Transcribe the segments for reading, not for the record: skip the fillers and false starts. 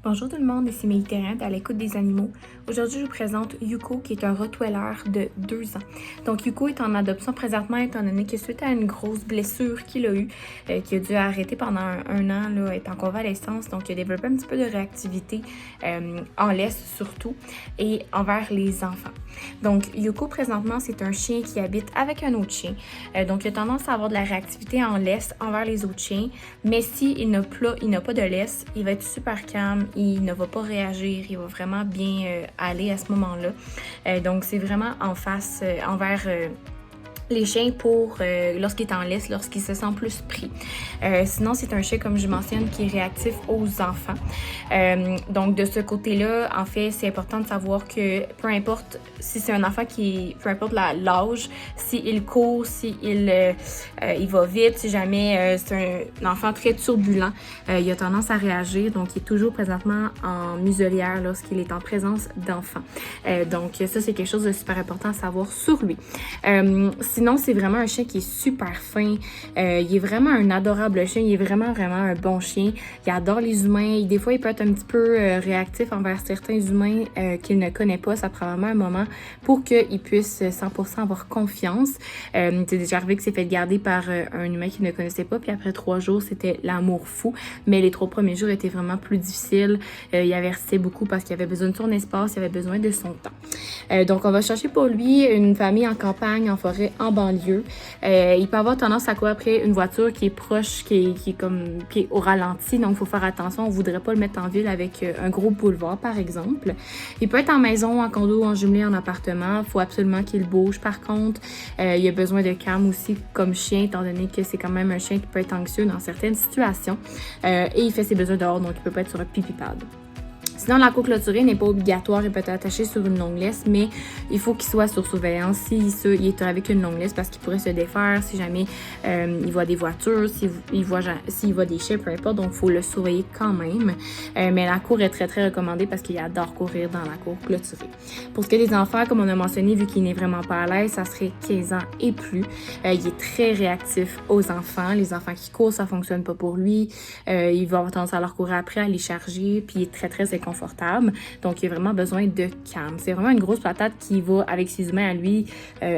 Bonjour tout le monde, ici Méditerranée à l'écoute des animaux. Aujourd'hui, je vous présente Yuko, qui est un Rottweiler de 2 ans. Donc, Yuko est en adoption présentement, étant donné que suite à une grosse blessure qu'il a eue, qui a dû arrêter pendant un an, là, est en convalescence. Donc, il a développé un petit peu de réactivité en laisse surtout, et envers les enfants. Donc, Yuko, présentement, c'est un chien qui habite avec un autre chien. Donc, il a tendance à avoir de la réactivité en laisse envers les autres chiens, mais s'il n'a pas de laisse, il va être super calme. Il ne va pas réagir, il va vraiment bien aller à ce moment-là. Donc, c'est vraiment en face envers les chiens pour lorsqu'il est en laisse, lorsqu'il se sent plus pris. Sinon, c'est un chien, comme je mentionne, qui est réactif aux enfants. Donc, de ce côté-là, en fait, c'est important de savoir que peu importe si c'est un enfant peu importe l'âge, s'il court, s'il va vite, si jamais c'est un enfant très turbulent, il a tendance à réagir. Donc, il est toujours présentement en muselière lorsqu'il est en présence d'enfants. Donc, ça, c'est quelque chose de super important à savoir sur lui. Sinon, c'est vraiment un chien qui est super fin. Il est vraiment un adorable chien. Il est vraiment un bon chien. Il adore les humains. Des fois, il peut être un petit peu réactif envers certains humains qu'il ne connaît pas. Ça prend vraiment un moment pour qu'il puisse 100% avoir confiance. C'est déjà arrivé que c'est fait garder par un humain qu'il ne connaissait pas. Puis après 3 jours, c'était l'amour fou. Mais les 3 premiers jours étaient vraiment plus difficiles. Il avertissait beaucoup parce qu'il avait besoin de son espace. Il avait besoin de son temps. Donc, on va chercher pour lui une famille en campagne, en forêt, en banlieue. Il peut avoir tendance à courir après une voiture qui est proche, qui est au ralenti, donc il faut faire attention. On ne voudrait pas le mettre en ville avec un gros boulevard, par exemple. Il peut être en maison, en condo, en jumelé, en appartement. Il faut absolument qu'il bouge. Par contre, il a besoin de calme aussi comme chien, étant donné que c'est quand même un chien qui peut être anxieux dans certaines situations. Et il fait ses besoins dehors, donc il ne peut pas être sur un pipi-pad. Sinon, la cour clôturée n'est pas obligatoire, il peut être attaché sur une longue laisse, mais il faut qu'il soit sur surveillance s'il est avec une longue laisse parce qu'il pourrait se défaire si jamais il voit des voitures, s'il voit des chiens, peu importe, donc il faut le surveiller quand même. Mais la cour est très recommandée parce qu'il adore courir dans la cour clôturée. Pour ce qui est des enfants, comme on a mentionné, vu qu'il n'est vraiment pas à l'aise, ça serait 15 ans et plus. Il est très réactif aux enfants. Les enfants qui courent, ça fonctionne pas pour lui. Il va avoir tendance à leur courir après, à les charger, puis il est très confortable. Donc, il a vraiment besoin de calme. C'est vraiment une grosse patate qui va, avec ses humains à lui,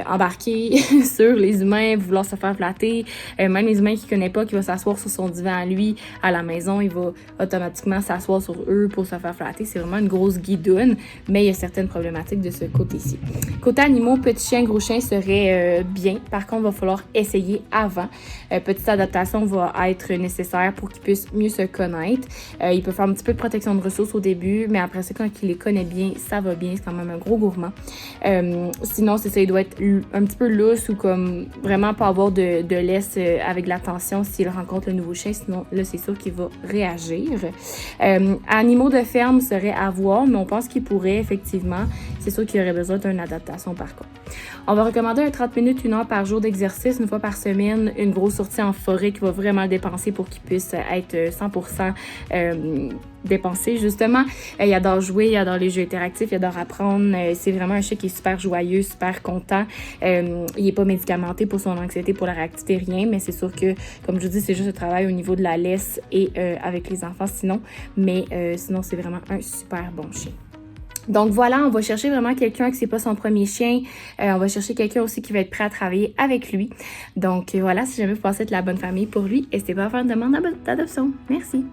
embarquer sur les humains, vouloir se faire flatter. Même les humains qu'il connaît pas, qui va s'asseoir sur son divan à lui, à la maison, il va automatiquement s'asseoir sur eux pour se faire flatter. C'est vraiment une grosse guidoune, mais il y a certaines problématiques de ce côté-ci. Côté animaux, petit chien, gros chien serait bien. Par contre, il va falloir essayer avant. Petite adaptation va être nécessaire pour qu'il puisse mieux se connaître. Il peut faire un petit peu de protection de ressources au début, mais après ça, quand il les connaît bien, ça va bien. C'est quand même un gros gourmand. Sinon, c'est ça, il doit être un petit peu lousse ou comme vraiment pas avoir de laisse avec l'attention s'il rencontre le nouveau chien. Sinon, là, c'est sûr qu'il va réagir. Animaux de ferme seraient à voir, mais on pense qu'il pourrait effectivement. C'est sûr qu'il aurait besoin d'une adaptation par contre. On va recommander un 30 minutes, 1 heure par jour d'exercice, une fois par semaine, une grosse sortie en forêt qui va vraiment le dépenser pour qu'il puisse être 100% dépensé, justement. Il adore jouer, il adore les jeux interactifs, il adore apprendre. C'est vraiment un chien qui est super joyeux, super content. Il n'est pas médicamenté pour son anxiété, pour la réactivité, rien, mais c'est sûr que, comme je vous dis, c'est juste le travail au niveau de la laisse et avec les enfants sinon. Mais sinon, c'est vraiment un super bon chien. Donc voilà, on va chercher vraiment quelqu'un que c'est pas son premier chien. On va chercher quelqu'un aussi qui va être prêt à travailler avec lui. Donc voilà, si jamais vous pensez être la bonne famille pour lui, n'hésitez pas à faire une demande d'adoption. Merci!